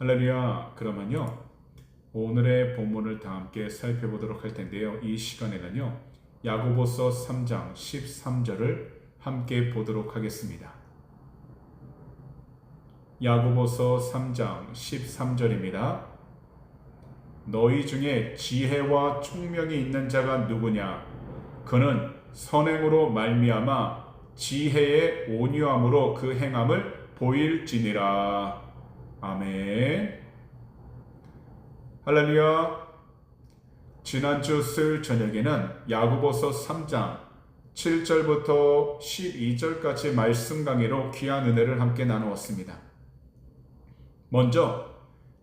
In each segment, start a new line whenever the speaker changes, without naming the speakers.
할렐루야. 그러면요, 오늘의 본문을 다 함께 살펴보도록 할 텐데요. 이 시간에는요, 야고보서 3장 13절을 함께 보도록 하겠습니다. 야고보서 3장 13절입니다. 너희 중에 지혜와 총명이 있는 자가 누구냐? 그는 선행으로 말미암아 지혜의 온유함으로 그 행함을 보일지니라. 아멘. 할렐루야. 지난주 수요일 저녁에는 야고보서 3장 7절부터 12절까지 말씀 강의로 귀한 은혜를 함께 나누었습니다. 먼저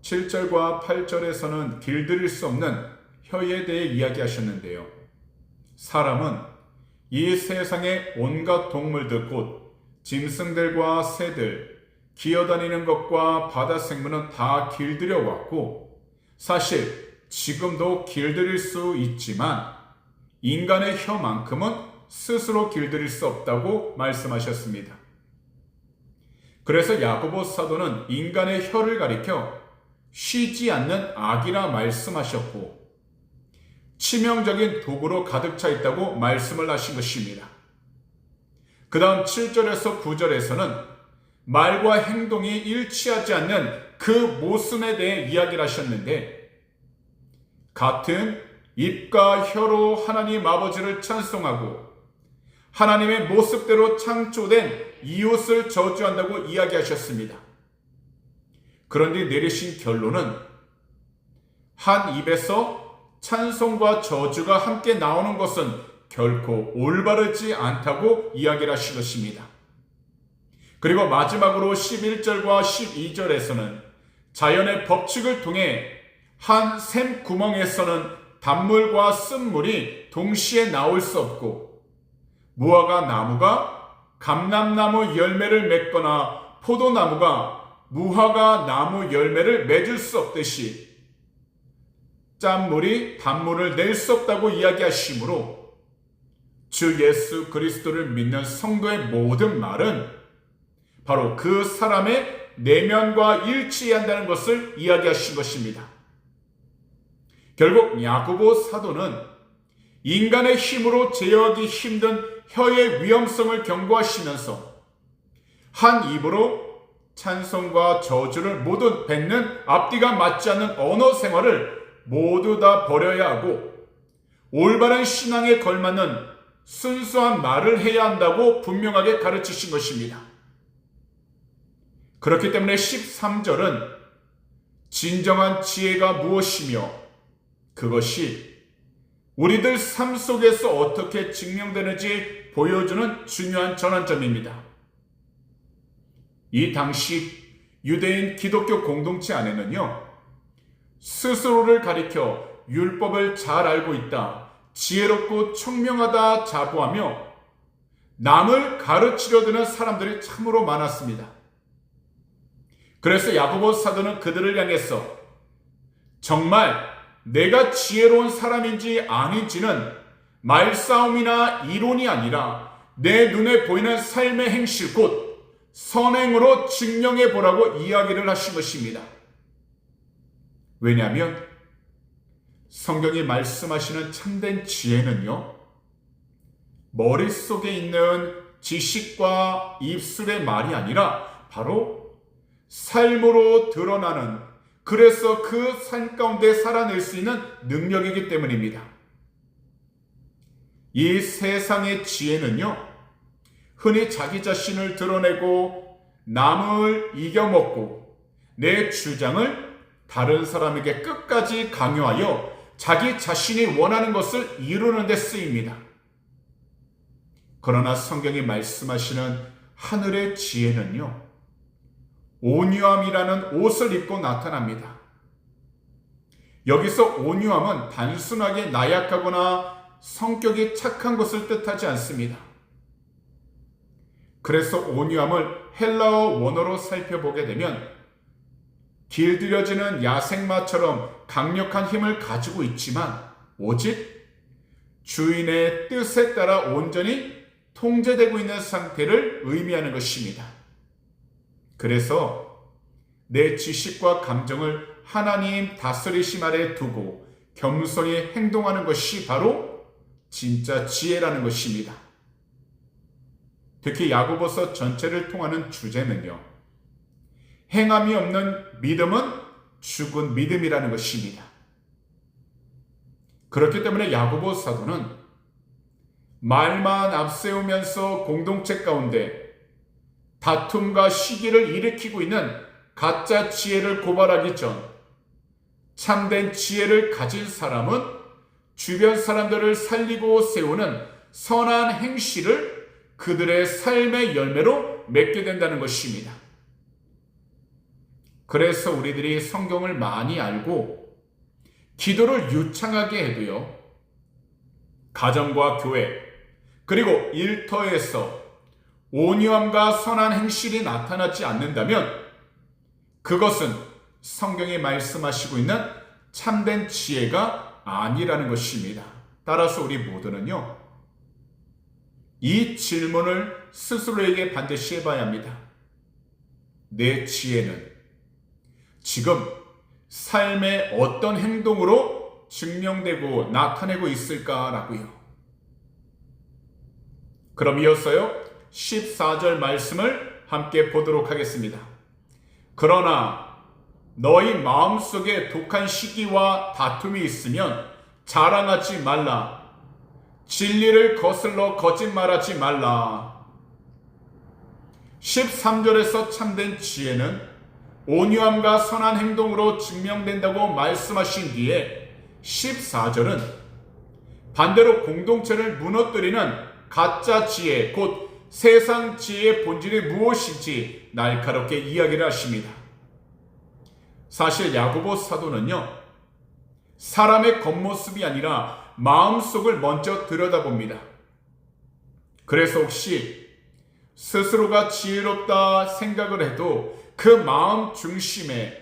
7절과 8절에서는 길들일 수 없는 혀에 대해 이야기하셨는데요. 사람은 이 세상의 온갖 동물들 곧 짐승들과 새들, 기어다니는 것과 바다 생물은 다 길들여 왔고 사실 지금도 길들일 수 있지만 인간의 혀만큼은 스스로 길들일 수 없다고 말씀하셨습니다. 그래서 야고보 사도는 인간의 혀를 가리켜 쉬지 않는 악이라 말씀하셨고 치명적인 독으로 가득 차 있다고 말씀을 하신 것입니다. 그 다음 7절에서 9절에서는 말과 행동이 일치하지 않는 그 모순에 대해 이야기를 하셨는데 같은 입과 혀로 하나님 아버지를 찬송하고 하나님의 모습대로 창조된 이웃을 저주한다고 이야기하셨습니다. 그런데 내리신 결론은 한 입에서 찬송과 저주가 함께 나오는 것은 결코 올바르지 않다고 이야기를 하신 것입니다. 그리고 마지막으로 11절과 12절에서는 자연의 법칙을 통해 한 샘 구멍에서는 단물과 쓴물이 동시에 나올 수 없고 무화과 나무가 감람나무 열매를 맺거나 포도나무가 무화과 나무 열매를 맺을 수 없듯이 짠물이 단물을 낼 수 없다고 이야기하시므로 주 예수 그리스도를 믿는 성도의 모든 말은 바로 그 사람의 내면과 일치한다는 것을 이야기하신 것입니다. 결국 야고보 사도는 인간의 힘으로 제어하기 힘든 혀의 위험성을 경고하시면서 한 입으로 찬송과 저주를 모두 뱉는 앞뒤가 맞지 않는 언어 생활을 모두 다 버려야 하고 올바른 신앙에 걸맞는 순수한 말을 해야 한다고 분명하게 가르치신 것입니다. 그렇기 때문에 13절은 진정한 지혜가 무엇이며 그것이 우리들 삶 속에서 어떻게 증명되는지 보여주는 중요한 전환점입니다. 이 당시 유대인 기독교 공동체 안에는요, 스스로를 가리켜 율법을 잘 알고 있다, 지혜롭고 총명하다 자부하며 남을 가르치려 드는 사람들이 참으로 많았습니다. 그래서 야고보 사도는 그들을 향해서 정말 내가 지혜로운 사람인지 아닌지는 말싸움이나 이론이 아니라 내 눈에 보이는 삶의 행실 곧 선행으로 증명해 보라고 이야기를 하신 것입니다. 왜냐하면 성경이 말씀하시는 참된 지혜는요, 머릿속에 있는 지식과 입술의 말이 아니라 바로 삶으로 드러나는, 그래서 그 삶 가운데 살아낼 수 있는 능력이기 때문입니다. 이 세상의 지혜는요, 흔히 자기 자신을 드러내고 남을 이겨먹고 내 주장을 다른 사람에게 끝까지 강요하여 자기 자신이 원하는 것을 이루는 데 쓰입니다. 그러나 성경이 말씀하시는 하늘의 지혜는요, 온유함이라는 옷을 입고 나타납니다. 여기서 온유함은 단순하게 나약하거나 성격이 착한 것을 뜻하지 않습니다. 그래서 온유함을 헬라어 원어로 살펴보게 되면 길들여지는 야생마처럼 강력한 힘을 가지고 있지만 오직 주인의 뜻에 따라 온전히 통제되고 있는 상태를 의미하는 것입니다. 그래서 내 지식과 감정을 하나님 다스리심 아래 두고 겸손히 행동하는 것이 바로 진짜 지혜라는 것입니다. 특히 야고보서 전체를 통하는 주제는요, 행함이 없는 믿음은 죽은 믿음이라는 것입니다. 그렇기 때문에 야고보 사도는 말만 앞세우면서 공동체 가운데 다툼과 시기를 일으키고 있는 가짜 지혜를 고발하기 전 참된 지혜를 가진 사람은 주변 사람들을 살리고 세우는 선한 행실을 그들의 삶의 열매로 맺게 된다는 것입니다. 그래서 우리들이 성경을 많이 알고 기도를 유창하게 해도요, 가정과 교회 그리고 일터에서 온유함과 선한 행실이 나타나지 않는다면 그것은 성경이 말씀하시고 있는 참된 지혜가 아니라는 것입니다. 따라서 우리 모두는요, 이 질문을 스스로에게 반드시 해봐야 합니다. 내 지혜는 지금 삶의 어떤 행동으로 증명되고 나타내고 있을까라고요. 그럼 이어서요, 14절 말씀을 함께 보도록 하겠습니다. 그러나 너희 마음속에 독한 시기와 다툼이 있으면 자랑하지 말라. 진리를 거슬러 거짓말하지 말라. 13절에서 참된 지혜는 온유함과 선한 행동으로 증명된다고 말씀하신 뒤에 14절은 반대로 공동체를 무너뜨리는 가짜 지혜, 곧 세상 지혜의 본질이 무엇인지 날카롭게 이야기를 하십니다. 사실 야고보 사도는요, 사람의 겉모습이 아니라 마음속을 먼저 들여다봅니다. 그래서 혹시 스스로가 지혜롭다 생각을 해도 그 마음 중심에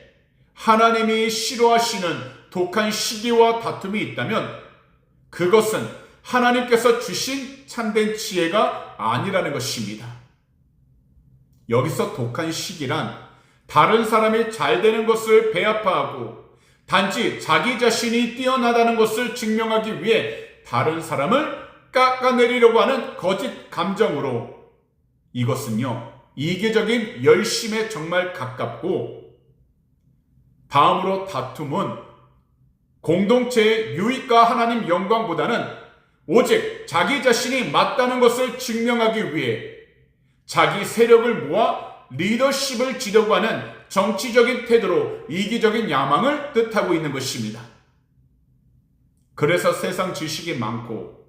하나님이 싫어하시는 독한 시기와 다툼이 있다면 그것은 하나님께서 주신 참된 지혜가 아니라는 것입니다. 여기서 독한 시기란 다른 사람이 잘 되는 것을 배아파하고 단지 자기 자신이 뛰어나다는 것을 증명하기 위해 다른 사람을 깎아내리려고 하는 거짓 감정으로, 이것은요, 이기적인 열심에 정말 가깝고, 다음으로 다툼은 공동체의 유익과 하나님 영광보다는 오직 자기 자신이 맞다는 것을 증명하기 위해 자기 세력을 모아 리더십을 지려고 하는 정치적인 태도로 이기적인 야망을 뜻하고 있는 것입니다. 그래서 세상 지식이 많고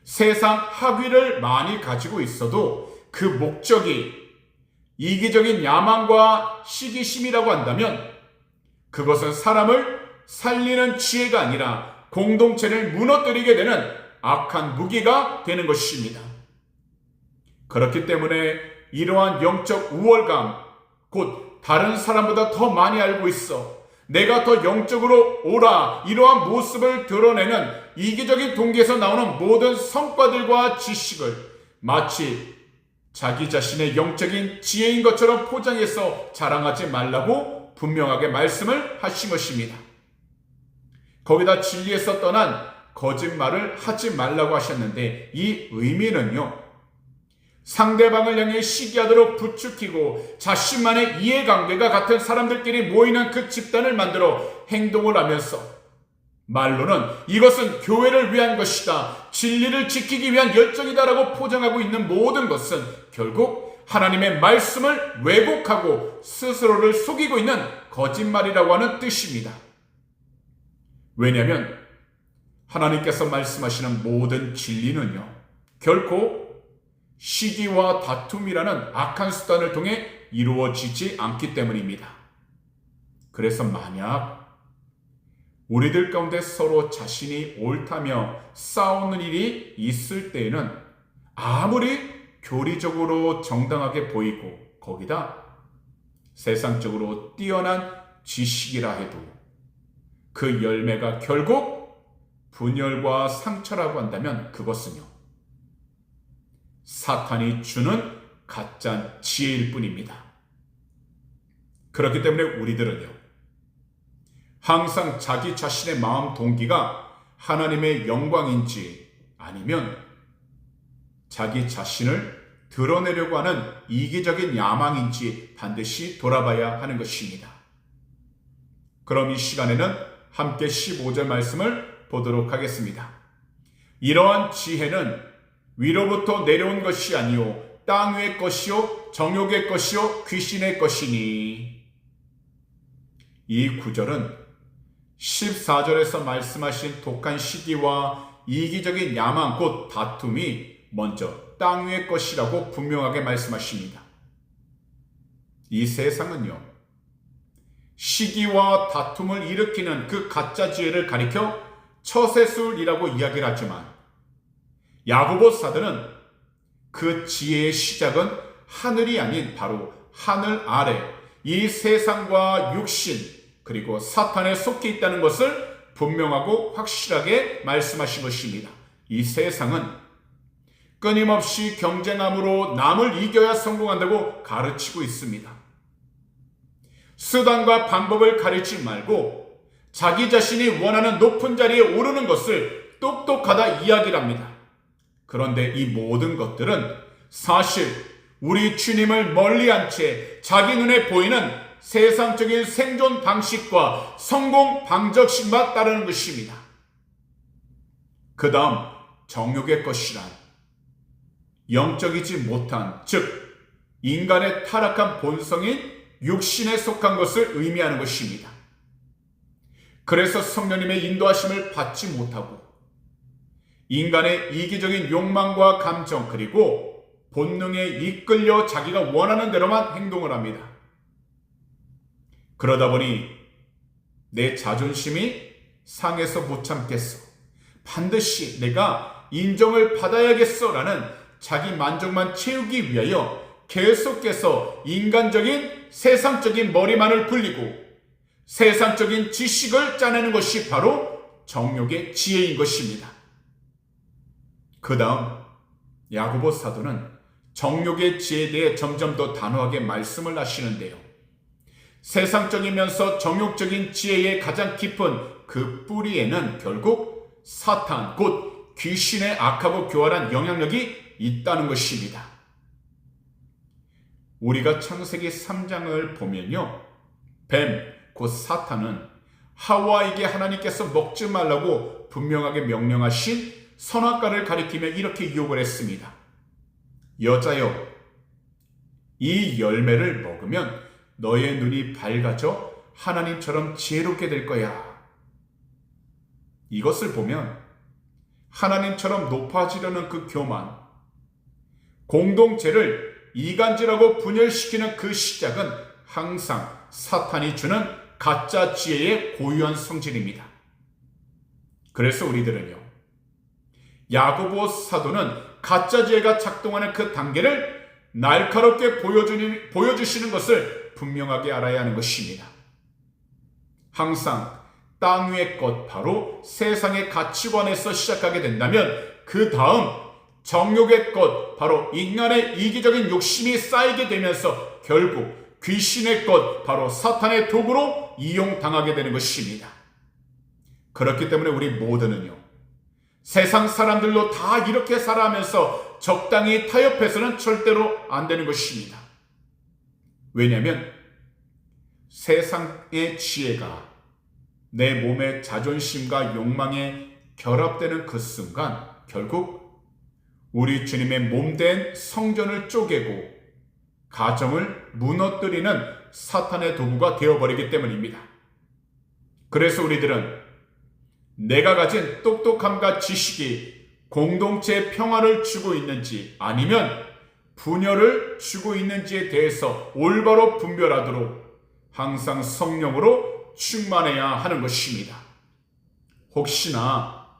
세상 학위를 많이 가지고 있어도 그 목적이 이기적인 야망과 시기심이라고 한다면 그것은 사람을 살리는 지혜가 아니라 공동체를 무너뜨리게 되는 악한 무기가 되는 것입니다. 그렇기 때문에 이러한 영적 우월감, 곧 다른 사람보다 더 많이 알고 있어, 내가 더 영적으로 옳아, 이러한 모습을 드러내는 이기적인 동기에서 나오는 모든 성과들과 지식을 마치 자기 자신의 영적인 지혜인 것처럼 포장해서 자랑하지 말라고 분명하게 말씀을 하신 것입니다. 거기다 진리에서 떠난 거짓말을 하지 말라고 하셨는데, 이 의미는요, 상대방을 향해 시기하도록 부추기고 자신만의 이해관계가 같은 사람들끼리 모이는 그 집단을 만들어 행동을 하면서 말로는 이것은 교회를 위한 것이다, 진리를 지키기 위한 열정이다라고 포장하고 있는 모든 것은 결국 하나님의 말씀을 왜곡하고 스스로를 속이고 있는 거짓말이라고 하는 뜻입니다. 왜냐하면 하나님께서 말씀하시는 모든 진리는요, 결코 시기와 다툼이라는 악한 수단을 통해 이루어지지 않기 때문입니다. 그래서 만약 우리들 가운데 서로 자신이 옳다며 싸우는 일이 있을 때에는 아무리 교리적으로 정당하게 보이고 거기다 세상적으로 뛰어난 지식이라 해도 그 열매가 결국 분열과 상처라고 한다면 그것은요, 사탄이 주는 가짜 지혜일 뿐입니다. 그렇기 때문에 우리들은요, 항상 자기 자신의 마음 동기가 하나님의 영광인지 아니면 자기 자신을 드러내려고 하는 이기적인 야망인지 반드시 돌아봐야 하는 것입니다. 그럼 이 시간에는 함께 15절 말씀을 보도록 하겠습니다. 이러한 지혜는 위로부터 내려온 것이 아니요 땅 위의 것이요 정욕의 것이요 귀신의 것이니. 이 구절은 14절에서 말씀하신 독한 시기와 이기적인 야망 곧 다툼이 먼저 땅 위의 것이라고 분명하게 말씀하십니다. 이 세상은요, 시기와 다툼을 일으키는 그 가짜 지혜를 가리켜 처세술이라고 이야기를 하지만 야고보 사도는 그 지혜의 시작은 하늘이 아닌 바로 하늘 아래 이 세상과 육신 그리고 사탄에 속해 있다는 것을 분명하고 확실하게 말씀하신 것입니다. 이 세상은 끊임없이 경쟁함으로 남을 이겨야 성공한다고 가르치고 있습니다. 수단과 방법을 가르치지 말고 자기 자신이 원하는 높은 자리에 오르는 것을 똑똑하다 이야기를 합니다. 그런데 이 모든 것들은 사실 우리 주님을 멀리한 채 자기 눈에 보이는 세상적인 생존 방식과 성공 방정식만 따르는 것입니다. 그 다음 정욕의 것이란 영적이지 못한, 즉 인간의 타락한 본성인 육신에 속한 것을 의미하는 것입니다. 그래서 성령님의 인도하심을 받지 못하고 인간의 이기적인 욕망과 감정 그리고 본능에 이끌려 자기가 원하는 대로만 행동을 합니다. 그러다 보니 내 자존심이 상해서 못 참겠어, 반드시 내가 인정을 받아야겠어 라는 자기 만족만 채우기 위하여 계속해서 인간적인 세상적인 머리만을 굴리고 세상적인 지식을 짜내는 것이 바로 정욕의 지혜인 것입니다. 그 다음 야고보 사도는 정욕의 지혜에 대해 점점 더 단호하게 말씀을 하시는데요, 세상적이면서 정욕적인 지혜의 가장 깊은 그 뿌리에는 결국 사탄 곧 귀신의 악하고 교활한 영향력이 있다는 것입니다. 우리가 창세기 3장을 보면요, 뱀 곧 사탄은 하와에게 하나님께서 먹지 말라고 분명하게 명령하신 선악과를 가리키며 이렇게 유혹을 했습니다. 여자여, 이 열매를 먹으면 너의 눈이 밝아져 하나님처럼 지혜롭게 될 거야. 이것을 보면 하나님처럼 높아지려는 그 교만, 공동체를 이간질하고 분열시키는 그 시작은 항상 사탄이 주는 가짜 지혜의 고유한 성질입니다. 그래서 우리들은요, 야고보 사도는 가짜 지혜가 작동하는 그 단계를 날카롭게 보여주시는 것을 분명하게 알아야 하는 것입니다. 항상 땅 위의 것, 바로 세상의 가치관에서 시작하게 된다면 그 다음 정욕의 것, 바로 인간의 이기적인 욕심이 쌓이게 되면서 결국 귀신의 것, 바로 사탄의 도구로 이용당하게 되는 것입니다. 그렇기 때문에 우리 모두는요, 세상 사람들로 다 이렇게 살아가면서 적당히 타협해서는 절대로 안 되는 것입니다. 왜냐하면 세상의 지혜가 내 몸의 자존심과 욕망에 결합되는 그 순간 결국 우리 주님의 몸된 성전을 쪼개고 가정을 무너뜨리는 사탄의 도구가 되어버리기 때문입니다. 그래서 우리들은 내가 가진 똑똑함과 지식이 공동체에 평화를 주고 있는지 아니면 분열을 주고 있는지에 대해서 올바로 분별하도록 항상 성령으로 충만해야 하는 것입니다. 혹시나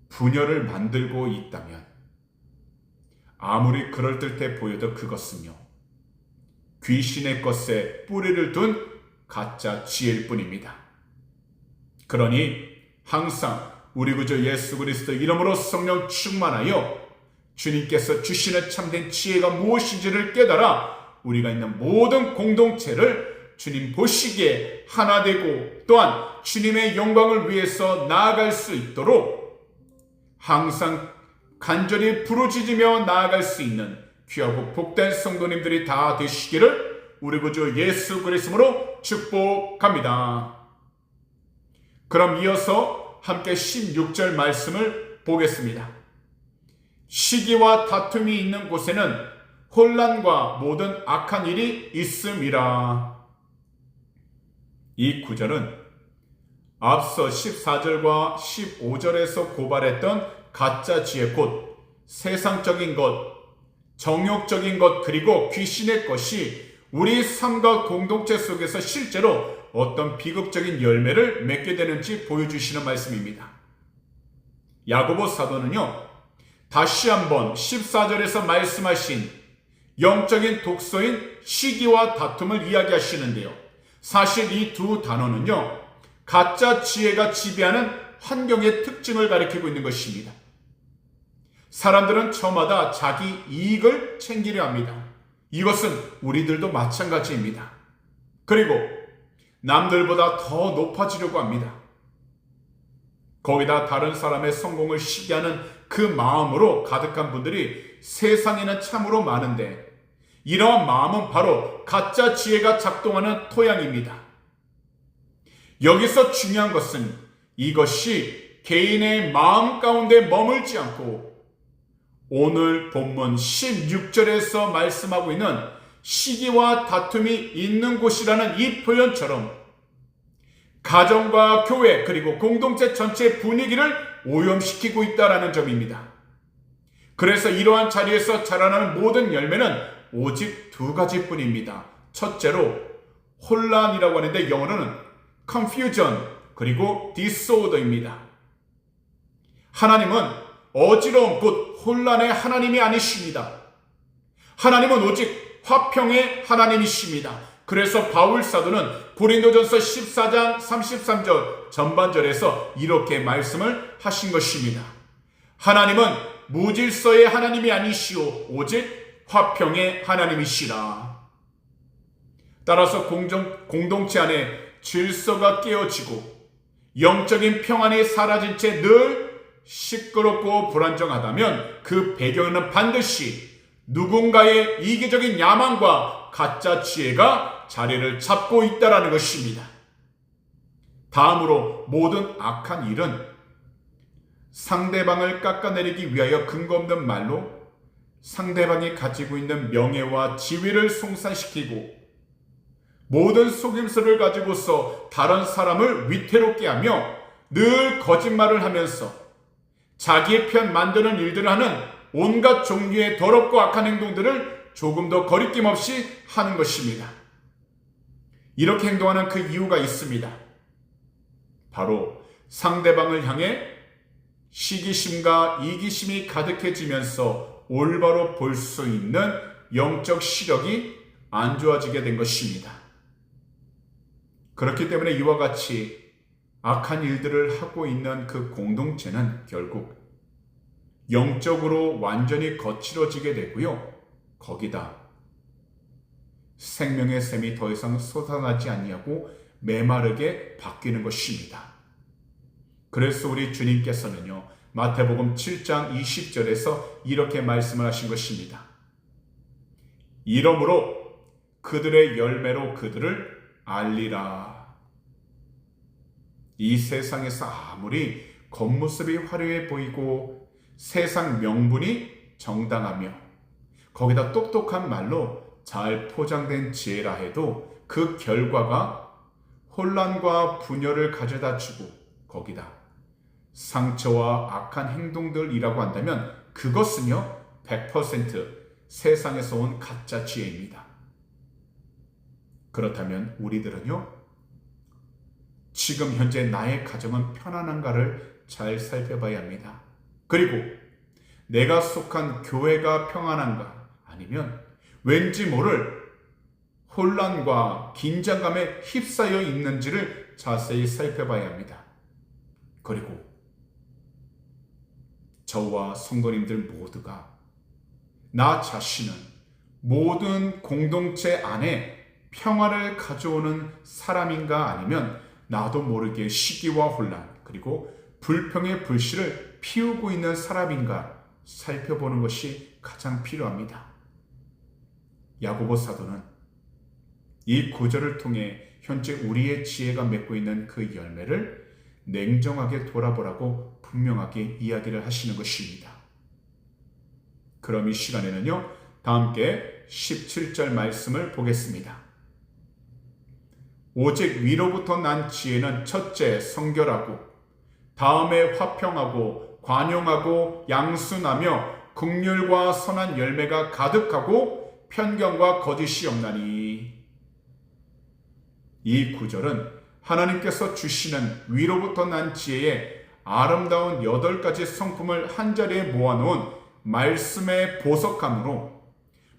분열을 만들고 있다면 아무리 그럴듯해 보여도 그것은요, 귀신의 것에 뿌리를 둔 가짜 지혜일 뿐입니다. 그러니 항상 우리 구주 예수 그리스도 이름으로 성령 충만하여 주님께서 주시는 참된 지혜가 무엇인지를 깨달아 우리가 있는 모든 공동체를 주님 보시기에 하나 되고 또한 주님의 영광을 위해서 나아갈 수 있도록 항상 간절히 부르짖으며 나아갈 수 있는 귀하고 복된 성도님들이 다 되시기를 우리 구주 예수 그리스도로 축복합니다. 그럼 이어서 함께 16절 말씀을 보겠습니다. 시기와 다툼이 있는 곳에는 혼란과 모든 악한 일이 있음이라. 이 구절은 앞서 14절과 15절에서 고발했던 가짜 지혜 곧 세상적인 것, 정욕적인 것 그리고 귀신의 것이 우리 삶과 공동체 속에서 실제로 어떤 비극적인 열매를 맺게 되는지 보여주시는 말씀입니다. 야고보 사도는요, 다시 한번 14절에서 말씀하신 영적인 독소인 시기와 다툼을 이야기하시는데요. 사실 이 두 단어는요, 가짜 지혜가 지배하는 환경의 특징을 가리키고 있는 것입니다. 사람들은 저마다 자기 이익을 챙기려 합니다. 이것은 우리들도 마찬가지입니다. 그리고 남들보다 더 높아지려고 합니다. 거기다 다른 사람의 성공을 시기하는 그 마음으로 가득한 분들이 세상에는 참으로 많은데 이러한 마음은 바로 가짜 지혜가 작동하는 토양입니다. 여기서 중요한 것은 이것이 개인의 마음 가운데 머물지 않고 오늘 본문 16절에서 말씀하고 있는 시기와 다툼이 있는 곳이라는 이 표현처럼 가정과 교회 그리고 공동체 전체 분위기를 오염시키고 있다는 점입니다. 그래서 이러한 자리에서 자라나는 모든 열매는 오직 두 가지뿐입니다. 첫째로 혼란이라고 하는데 영어로는 confusion 그리고 disorder입니다. 하나님은 어지러움 곧 혼란의 하나님이 아니십니다. 하나님은 오직 화평의 하나님이십니다. 그래서 바울 사도는 고린도전서 14장 33절 전반절에서 이렇게 말씀을 하신 것입니다. 하나님은 무질서의 하나님이 아니시오 오직 화평의 하나님이시라. 따라서 공동체 안에 질서가 깨어지고 영적인 평안이 사라진 채 늘 시끄럽고 불안정하다면 그 배경에는 반드시 누군가의 이기적인 야망과 가짜 지혜가 자리를 잡고 있다는 것입니다. 다음으로 모든 악한 일은 상대방을 깎아내리기 위하여 근거 없는 말로 상대방이 가지고 있는 명예와 지위를 송산시키고 모든 속임수를 가지고서 다른 사람을 위태롭게 하며 늘 거짓말을 하면서 자기의 편 만드는 일들을 하는 온갖 종류의 더럽고 악한 행동들을 조금 더 거리낌 없이 하는 것입니다. 이렇게 행동하는 그 이유가 있습니다. 바로 상대방을 향해 시기심과 이기심이 가득해지면서 올바로 볼 수 있는 영적 시력이 안 좋아지게 된 것입니다. 그렇기 때문에 이와 같이 악한 일들을 하고 있는 그 공동체는 결국 영적으로 완전히 거칠어지게 되고요. 거기다 생명의 샘이 더 이상 솟아나지 아니하고 메마르게 바뀌는 것입니다. 그래서 우리 주님께서는요, 마태복음 7장 20절에서 이렇게 말씀을 하신 것입니다. 이러므로 그들의 열매로 그들을 알리라. 이 세상에서 아무리 겉모습이 화려해 보이고 세상 명분이 정당하며 거기다 똑똑한 말로 잘 포장된 지혜라 해도 그 결과가 혼란과 분열을 가져다 주고 거기다 상처와 악한 행동들이라고 한다면 그것은요 100% 세상에서 온 가짜 지혜입니다. 그렇다면 우리들은요 지금 현재 나의 가정은 편안한가를 잘 살펴봐야 합니다. 그리고 내가 속한 교회가 평안한가 아니면 왠지 모를 혼란과 긴장감에 휩싸여 있는지를 자세히 살펴봐야 합니다. 그리고 저와 성도님들 모두가 나 자신은 모든 공동체 안에 평화를 가져오는 사람인가, 아니면 나도 모르게 시기와 혼란 그리고 불평의 불씨를 피우고 있는 사람인가 살펴보는 것이 가장 필요합니다. 야고보 사도는 이 구절을 통해 현재 우리의 지혜가 맺고 있는 그 열매를 냉정하게 돌아보라고 분명하게 이야기를 하시는 것입니다. 그럼 이 시간에는요, 다 함께 17절 말씀을 보겠습니다. 오직 위로부터 난 지혜는 첫째 성결하고, 다음에 화평하고 관용하고 양순하며 긍휼과 선한 열매가 가득하고 편견과 거짓이 없나니. 이 구절은 하나님께서 주시는 위로부터 난 지혜의 아름다운 8가지 성품을 한자리에 모아놓은 말씀의 보석함으로,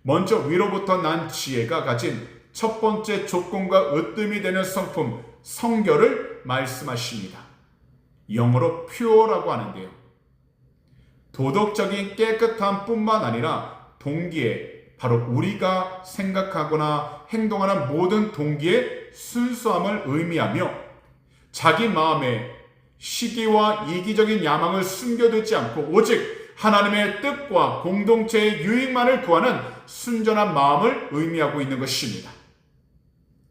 먼저 위로부터 난 지혜가 가진 첫 번째 조건과 으뜸이 되는 성품, 성결을 말씀하십니다. 영어로 pure라고 하는데요. 도덕적인 깨끗함 뿐만 아니라 동기에, 바로 우리가 생각하거나 행동하는 모든 동기의 순수함을 의미하며, 자기 마음에 시기와 이기적인 야망을 숨겨두지 않고 오직 하나님의 뜻과 공동체의 유익만을 구하는 순전한 마음을 의미하고 있는 것입니다.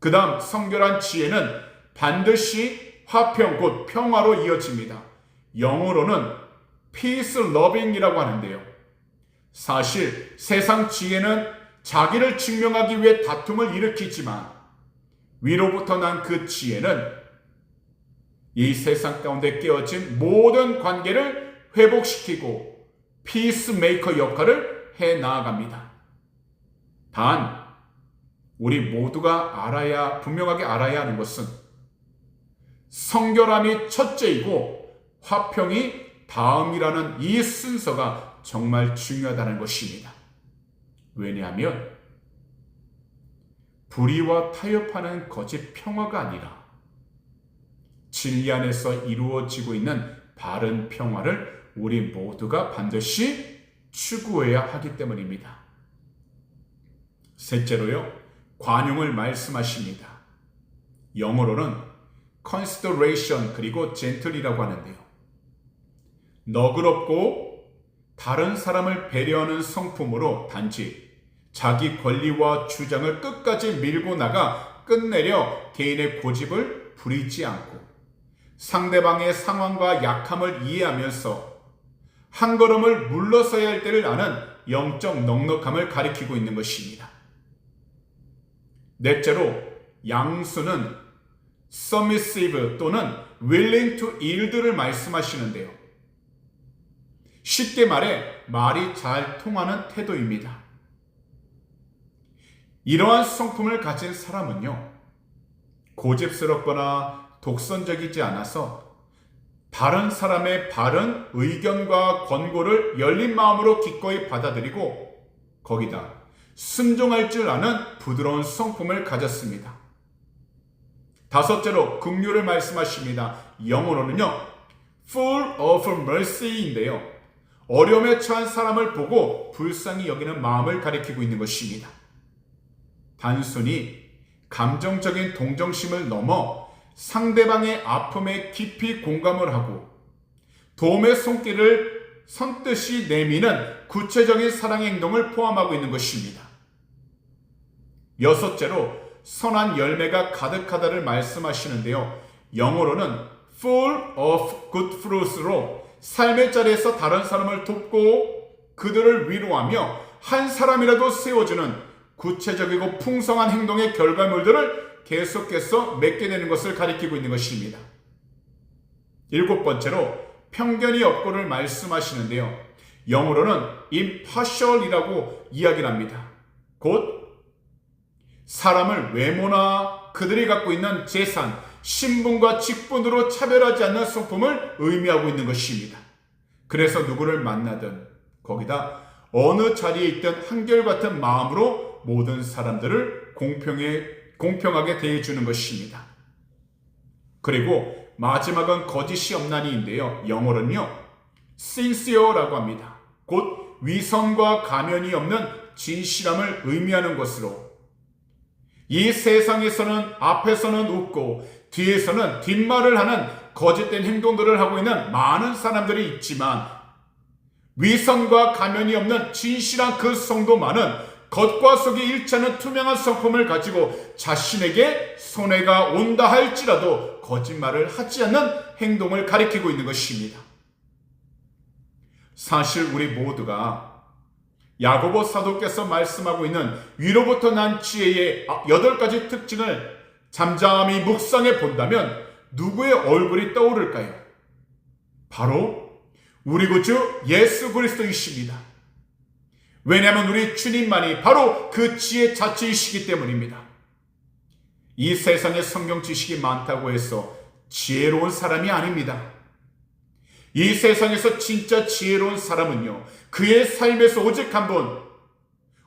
그 다음 성결한 지혜는 반드시 화평 곧 평화로 이어집니다. 영어로는 peace loving이라고 하는데요. 사실 세상 지혜는 자기를 증명하기 위해 다툼을 일으키지만, 위로부터 난 그 지혜는 이 세상 가운데 깨어진 모든 관계를 회복시키고 피스메이커 역할을 해 나아갑니다. 단 우리 모두가 분명하게 알아야 하는 것은 성결함이 첫째이고 화평이 다음이라는 이 순서가 정말 중요하다는 것입니다. 왜냐하면 불의와 타협하는 거짓 평화가 아니라 진리 안에서 이루어지고 있는 바른 평화를 우리 모두가 반드시 추구해야 하기 때문입니다. 셋째로요, 관용을 말씀하십니다. 영어로는 consideration 그리고 gentle이라고 하는데요. 너그럽고 다른 사람을 배려하는 성품으로 단지 자기 권리와 주장을 끝까지 밀고 나가 끝내려 개인의 고집을 부리지 않고 상대방의 상황과 약함을 이해하면서 한 걸음을 물러서야 할 때를 아는 영적 넉넉함을 가리키고 있는 것입니다. 넷째로 양수는 submissive 또는 willing to yield를 말씀하시는데요. 쉽게 말해 말이 잘 통하는 태도입니다. 이러한 성품을 가진 사람은요, 고집스럽거나 독선적이지 않아서 다른 사람의 바른 의견과 권고를 열린 마음으로 기꺼이 받아들이고 거기다 순종할 줄 아는 부드러운 성품을 가졌습니다. 다섯째로 긍휼을 말씀하십니다. 영어로는요, full of mercy인데요. 어려움에 처한 사람을 보고 불쌍히 여기는 마음을 가리키고 있는 것입니다. 단순히 감정적인 동정심을 넘어 상대방의 아픔에 깊이 공감을 하고 도움의 손길을 선뜻이 내미는 구체적인 사랑의 행동을 포함하고 있는 것입니다. 여섯째로 선한 열매가 가득하다를 말씀하시는데요. 영어로는 full of good fruits로 삶의 자리에서 다른 사람을 돕고 그들을 위로하며 한 사람이라도 세워주는 구체적이고 풍성한 행동의 결과물들을 계속해서 맺게 되는 것을 가리키고 있는 것입니다. 일곱 번째로 편견이 없고를 말씀하시는데요. 영어로는 impartial이라고 이야기를 합니다. 곧 사람을 외모나 그들이 갖고 있는 재산, 신분과 직분으로 차별하지 않는 성품을 의미하고 있는 것입니다. 그래서 누구를 만나든 거기다 어느 자리에 있든 한결같은 마음으로 모든 사람들을 공평하게 대해주는 것입니다. 그리고 마지막은 거짓이 없나니인데요. 영어로는요, sincere라고 합니다. 곧 위선과 가면이 없는 진실함을 의미하는 것으로 이 세상에서는 앞에서는 웃고 뒤에서는 뒷말을 하는 거짓된 행동들을 하고 있는 많은 사람들이 있지만 위선과 가면이 없는 진실한 그 성도만은 겉과 속이 일치하는 투명한 성품을 가지고 자신에게 손해가 온다 할지라도 거짓말을 하지 않는 행동을 가리키고 있는 것입니다. 사실 우리 모두가 야고보 사도께서 말씀하고 있는 위로부터 난 지혜의 8가지 특징을 잠잠히 묵상해 본다면 누구의 얼굴이 떠오를까요? 바로 우리 구주 예수 그리스도이십니다. 왜냐하면 우리 주님만이 바로 그 지혜 자체이시기 때문입니다. 이 세상에 성경 지식이 많다고 해서 지혜로운 사람이 아닙니다. 이 세상에서 진짜 지혜로운 사람은요, 그의 삶에서 오직 한 번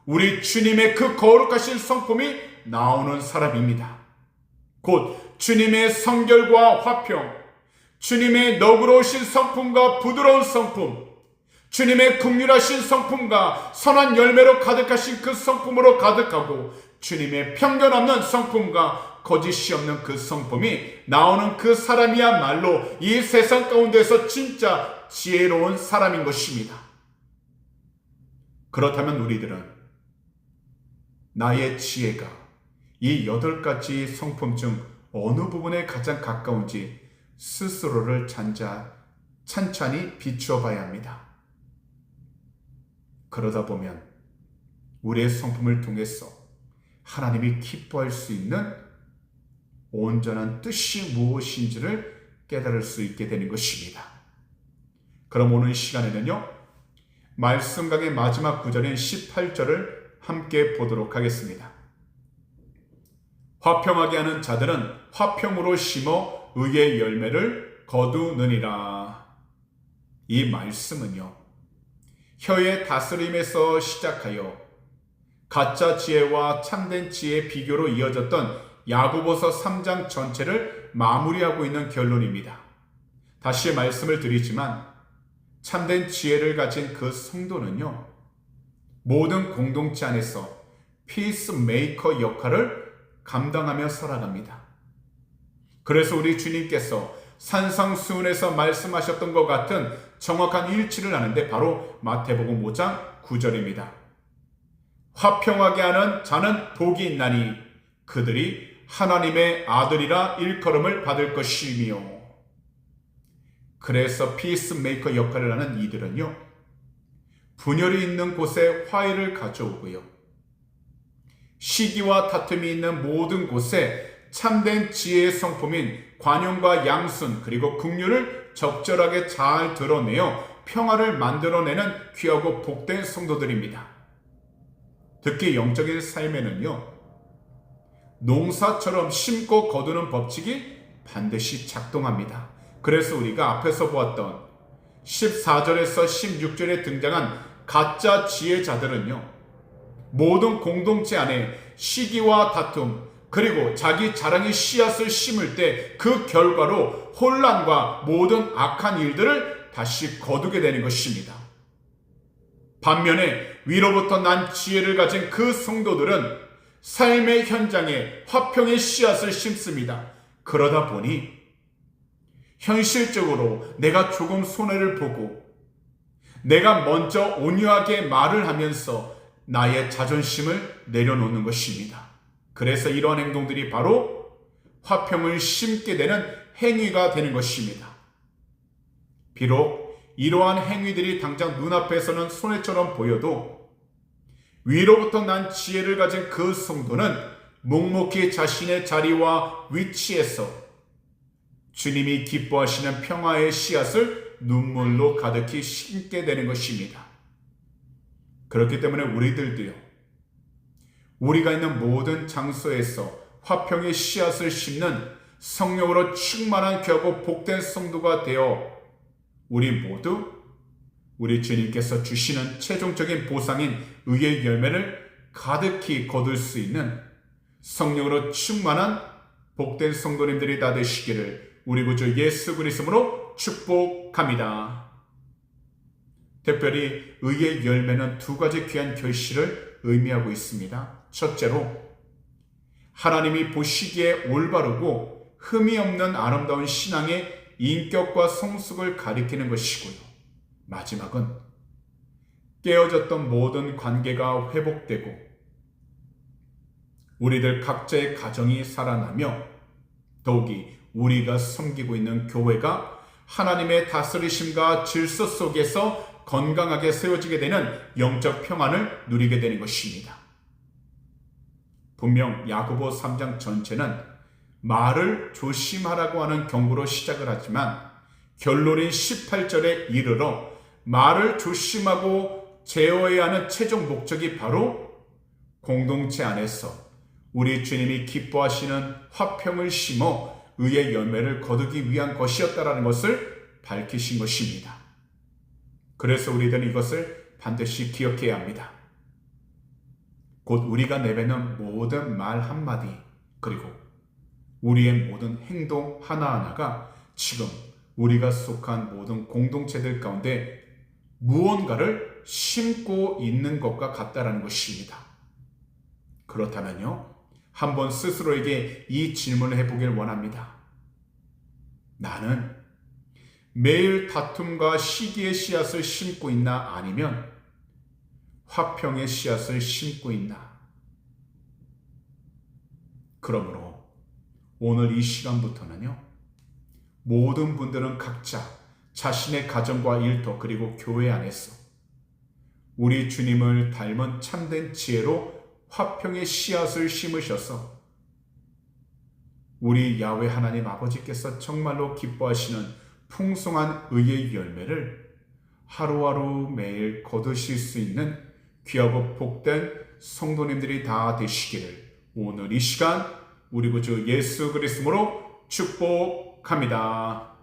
우리 주님의 그 거룩하신 성품이 나오는 사람입니다. 곧 주님의 성결과 화평, 주님의 너그러우신 성품과 부드러운 성품, 주님의 긍휼하신 성품과 선한 열매로 가득하신 그 성품으로 가득하고 주님의 편견 없는 성품과 거짓이 없는 그 성품이 나오는 그 사람이야말로 이 세상 가운데서 진짜 지혜로운 사람인 것입니다. 그렇다면 우리들은 나의 지혜가 이 8가지 성품 중 어느 부분에 가장 가까운지 스스로를 찬찬히 비추어 봐야 합니다. 그러다 보면 우리의 성품을 통해서 하나님이 기뻐할 수 있는 온전한 뜻이 무엇인지를 깨달을 수 있게 되는 것입니다. 그럼 오늘 시간에는요, 말씀 강의 마지막 구절인 18절을 함께 보도록 하겠습니다. 화평하게 하는 자들은 화평으로 심어 의의 열매를 거두느니라. 이 말씀은요, 혀의 다스림에서 시작하여 가짜 지혜와 참된 지혜의 비교로 이어졌던 야고보서 3장 전체를 마무리하고 있는 결론입니다. 다시 말씀을 드리지만 참된 지혜를 가진 그 성도는요, 모든 공동체 안에서 피스메이커 역할을 감당하며 살아갑니다. 그래서 우리 주님께서 산상수훈에서 말씀하셨던 것 같은 정확한 일치를 하는데 바로 마태복음 5장 9절입니다. 화평하게 하는 자는 복이 있나니 그들이 하나님의 아들이라 일컬음을 받을 것이며. 그래서 피스메이커 역할을 하는 이들은요, 분열이 있는 곳에 화해를 가져오고요, 시기와 다툼이 있는 모든 곳에 참된 지혜의 성품인 관용과 양순 그리고 긍휼을 적절하게 잘 드러내어 평화를 만들어내는 귀하고 복된 성도들입니다. 특히 영적인 삶에는요, 농사처럼 심고 거두는 법칙이 반드시 작동합니다. 그래서 우리가 앞에서 보았던 14절에서 16절에 등장한 가짜 지혜자들은요, 모든 공동체 안에 시기와 다툼 그리고 자기 자랑의 씨앗을 심을 때 그 결과로 혼란과 모든 악한 일들을 다시 거두게 되는 것입니다. 반면에 위로부터 난 지혜를 가진 그 성도들은 삶의 현장에 화평의 씨앗을 심습니다. 그러다 보니 현실적으로 내가 조금 손해를 보고 내가 먼저 온유하게 말을 하면서 나의 자존심을 내려놓는 것입니다. 그래서 이러한 행동들이 바로 화평을 심게 되는 행위가 되는 것입니다. 비록 이러한 행위들이 당장 눈앞에서는 손해처럼 보여도 위로부터 난 지혜를 가진 그 성도는 묵묵히 자신의 자리와 위치에서 주님이 기뻐하시는 평화의 씨앗을 눈물로 가득히 심게 되는 것입니다. 그렇기 때문에 우리들도요, 우리가 있는 모든 장소에서 화평의 씨앗을 심는 성령으로 충만한 귀하고 복된 성도가 되어 우리 모두 우리 주님께서 주시는 최종적인 보상인 의의 열매를 가득히 거둘 수 있는 성령으로 충만한 복된 성도님들이 다 되시기를 우리 구주 예수 그리스도로 축복합니다. 특별히 의의 열매는 2가지 귀한 결실을 의미하고 있습니다. 첫째로, 하나님이 보시기에 올바르고 흠이 없는 아름다운 신앙의 인격과 성숙을 가리키는 것이고요. 마지막은 깨어졌던 모든 관계가 회복되고 우리들 각자의 가정이 살아나며 더욱이 우리가 섬기고 있는 교회가 하나님의 다스리심과 질서 속에서 건강하게 세워지게 되는 영적 평안을 누리게 되는 것입니다. 분명 야고보 3장 전체는 말을 조심하라고 하는 경고로 시작을 하지만 결론인 18절에 이르러 말을 조심하고 제어해야 하는 최종 목적이 바로 공동체 안에서 우리 주님이 기뻐하시는 화평을 심어 의의 열매를 거두기 위한 것이었다라는 것을 밝히신 것입니다. 그래서 우리들은 이것을 반드시 기억해야 합니다. 곧 우리가 내뱉는 모든 말 한마디 그리고 우리의 모든 행동 하나하나가 지금 우리가 속한 모든 공동체들 가운데 무언가를 심고 있는 것과 같다라는 것입니다. 그렇다면요, 한번 스스로에게 이 질문을 해보길 원합니다. 나는 매일 다툼과 시기의 씨앗을 심고 있나 아니면 화평의 씨앗을 심고 있나? 그러므로 오늘 이 시간부터는요, 모든 분들은 각자 자신의 가정과 일터 그리고 교회 안에서 우리 주님을 닮은 참된 지혜로 화평의 씨앗을 심으셔서 우리 야훼 하나님 아버지께서 정말로 기뻐하시는 풍성한 의의 열매를 하루하루 매일 거두실 수 있는 귀하고 복된 성도님들이 다 되시기를 오늘 이 시간 우리 구주 예수 그리스도로 축복합니다.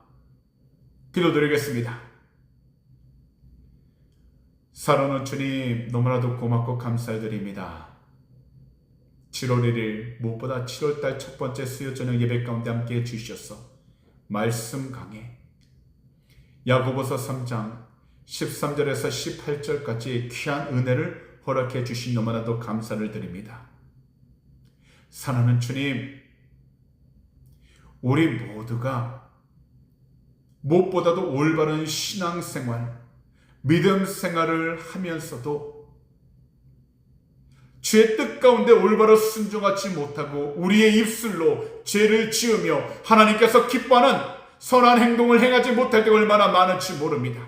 기도드리겠습니다. 사랑하는 주님, 너무나도 고맙고 감사드립니다. 7월 1일 무엇보다 7월달 첫 번째 수요 저녁 예배 가운데 함께 해주셔서 말씀 강해 야고보서 3장 13절에서 18절까지 귀한 은혜를 허락해 주신 너무나도 감사를 드립니다. 사랑하는 주님, 우리 모두가 무엇보다도 올바른 신앙생활, 믿음 생활을 하면서도 죄의 뜻 가운데 올바로 순종하지 못하고 우리의 입술로 죄를 지으며 하나님께서 기뻐하는 선한 행동을 행하지 못할 때 얼마나 많은지 모릅니다.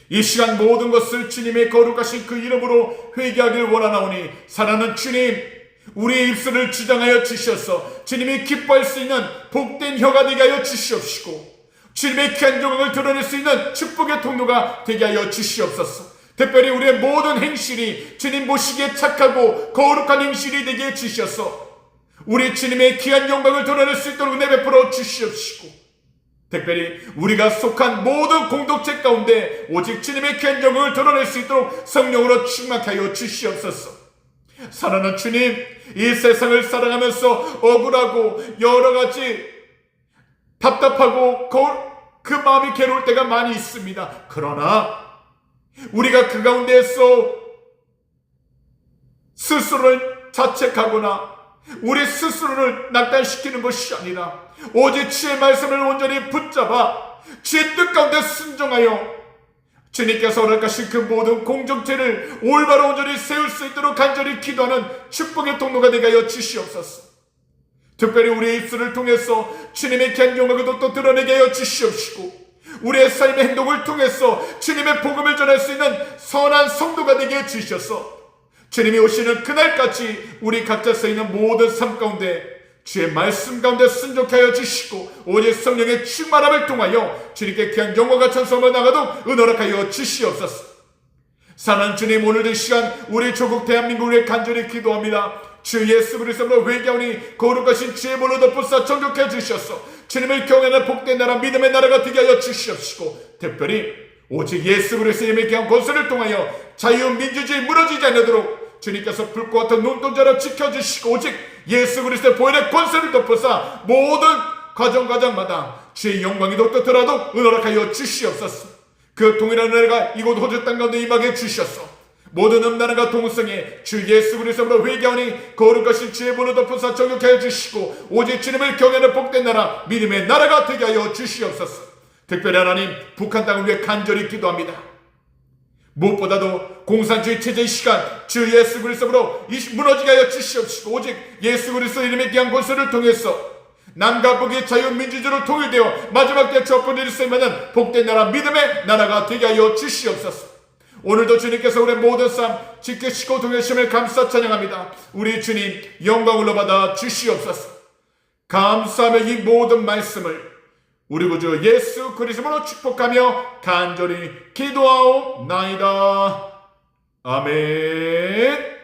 이 시간 모든 것을 주님의 거룩하신 그 이름으로 회개하길 원하나오니 사랑하는 주님, 우리의 입술을 주장하여 주셔서 주님이 기뻐할 수 있는 복된 혀가 되게 하여 주시옵시고 주님의 귀한 영광을 드러낼 수 있는 축복의 통로가 되게 하여 주시옵소서. 특별히 우리의 모든 행실이 주님 보시기에 착하고 거룩한 행실이 되게 해 주셔서 우리 주님의 귀한 영광을 드러낼 수 있도록 은혜 베풀어 주시옵시고 특별히 우리가 속한 모든 공동체 가운데 오직 주님의 귀한 영광을 드러낼 수 있도록 성령으로 충만케 하여 주시옵소서. 사랑하는 주님, 이 세상을 살아가면서 억울하고 여러가지 답답하고 그 마음이 괴로울 때가 많이 있습니다. 그러나 우리가 그 가운데에서 스스로를 자책하거나 우리 스스로를 낙단시키는 것이 아니라 오직 주의 말씀을 온전히 붙잡아 주의 뜻 가운데 순종하여 주님께서 허락하신 그 모든 공동체를 올바로 온전히 세울 수 있도록 간절히 기도하는 축복의 통로가 되게 하여 주시옵소서. 특별히 우리의 입술을 통해서 주님의 귀한 영광을 또 드러내게 하여 주시옵시고 우리의 삶의 행동을 통해서 주님의 복음을 전할 수 있는 선한 성도가 되게 해 주셔서 주님이 오시는 그날까지 우리 각자 쓰이는 모든 삶 가운데 주의 말씀 가운데 순종케 하여 주시고 오직 성령의 충만함을 통하여 주님께 귀한 영광과 찬송을 나가도 은혜하여 주시옵소서. 사랑하는 주님, 오늘도 이 시간 우리 조국 대한민국을 위해 간절히 기도합니다. 주 예수 그리스도로 회개하오니 거룩하신 주의 볼로 덮으사 정결케 주셔서 주님을 경외하는 복된 나라 믿음의 나라가 되게 하여 주시옵시고 특별히 오직 예수 그리스도의 귀한 권세를 통하여 자유민주주의 무너지지 않도록 주님께서 불과 같은 눈동자로 지켜주시고 오직 예수 그리스도의 보혈의 권세를 덮으사 모든 가정마다 주의 영광이 돋더라도 은혜하여 주시옵소서. 그 동일한 은혜가 이곳 호주 땅 가운데 임하게 주셔서 모든 음란함과 동성애 주 예수 그리스도로 회개하니 거룩하신 주의 분을 덮어서 정욕하여 주시고 오직 주님을 경외하는 복된 나라 믿음의 나라가 되게 하여 주시옵소서. 특별히 하나님 북한 땅을 위해 간절히 기도합니다. 무엇보다도 공산주의 체제의 시간 주 예수 그리스도로 무너지게 하여 주시옵시고 오직 예수 그리스도 이름의 귀한 권세를 통해서 남과 북의 자유민주주의로 통일되어 마지막 때 촛불을 일으켜 세우는 복된 나라 믿음의 나라가 되게 하여 주시옵소서. 오늘도 주님께서 우리의 모든 삶 지키시고 동행하심을 감사 찬양합니다. 우리 주님 영광을 받아 주시옵소서. 감사하며 이 모든 말씀을 우리 구주 예수 그리스도로 축복하며 간절히 기도하옵나이다. 아멘.